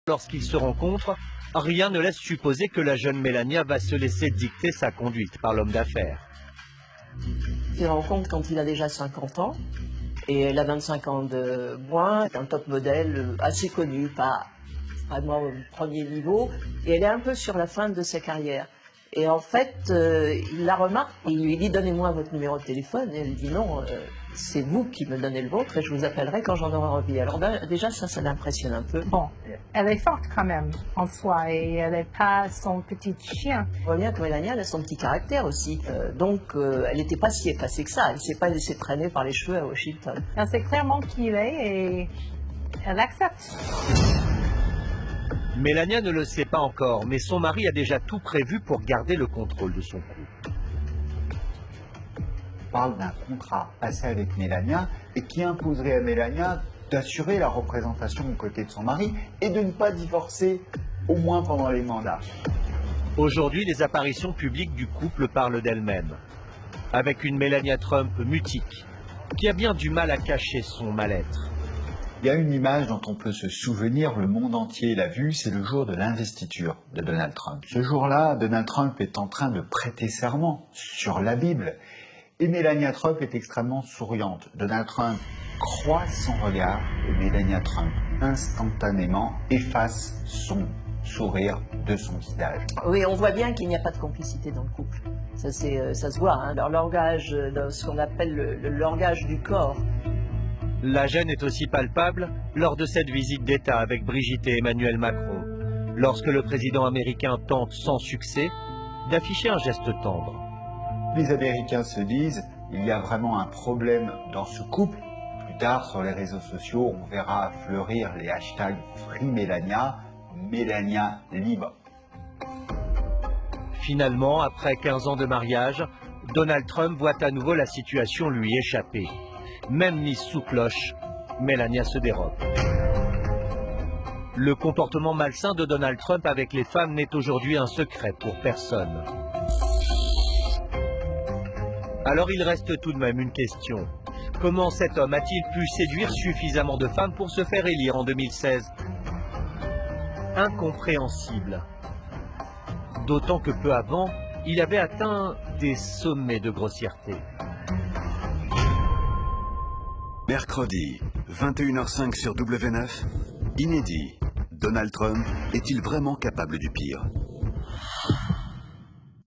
Lorsqu'ils se rencontrent, rien ne laisse supposer que la jeune Melania va se laisser dicter sa conduite par l'homme d'affaires. Il se rencontre quand il a déjà 50 ans et elle a 25 ans de moins, un top modèle assez connu, pas vraiment au premier niveau, et elle est un peu sur la fin de sa carrière. Et en fait, il la remarque, il lui dit « Donnez-moi votre numéro de téléphone », et elle dit « Non, c'est vous qui me donnez le vôtre et je vous appellerai quand j'en aurai envie ». Alors déjà, ça l'impressionne un peu. Bon, elle est forte quand même en soi et elle n'est pas son petit chien. On voit bien que Melania, elle a son petit caractère aussi. Donc, elle n'était pas si effacée que ça. Elle ne s'est pas laissée traîner par les cheveux à Washington. Elle sait clairement qui il est et elle accepte. Melania ne le sait pas encore, mais son mari a déjà tout prévu pour garder le contrôle de son couple. On parle d'un contrat passé avec Melania et qui imposerait à Melania d'assurer la représentation aux côtés de son mari et de ne pas divorcer, au moins pendant les mandats. Aujourd'hui, les apparitions publiques du couple parlent d'elles-mêmes, avec une Melania Trump mutique, qui a bien du mal à cacher son mal-être. Il y a une image dont on peut se souvenir, le monde entier l'a vue, c'est le jour de l'investiture de Donald Trump. Ce jour-là, Donald Trump est en train de prêter serment sur la Bible et Melania Trump est extrêmement souriante. Donald Trump croise son regard et Melania Trump instantanément efface son sourire de son visage. Oui, on voit bien qu'il n'y a pas de complicité dans le couple. Ça se voit, hein, leur langage, dans ce qu'on appelle le langage du corps. La gêne est aussi palpable lors de cette visite d'État avec Brigitte et Emmanuel Macron, lorsque le président américain tente sans succès d'afficher un geste tendre. Les Américains se disent, il y a vraiment un problème dans ce couple. Plus tard, sur les réseaux sociaux, on verra fleurir les hashtags FreeMelania, Melania libre. Finalement, après 15 ans de mariage, Donald Trump voit à nouveau la situation lui échapper. Même mise sous cloche, Melania se dérobe. Le comportement malsain de Donald Trump avec les femmes n'est aujourd'hui un secret pour personne. Alors il reste tout de même une question. Comment cet homme a-t-il pu séduire suffisamment de femmes pour se faire élire en 2016? Incompréhensible. D'autant que peu avant, il avait atteint des sommets de grossièreté. Mercredi, 21h05 sur W9, inédit. Donald Trump est-il vraiment capable du pire ?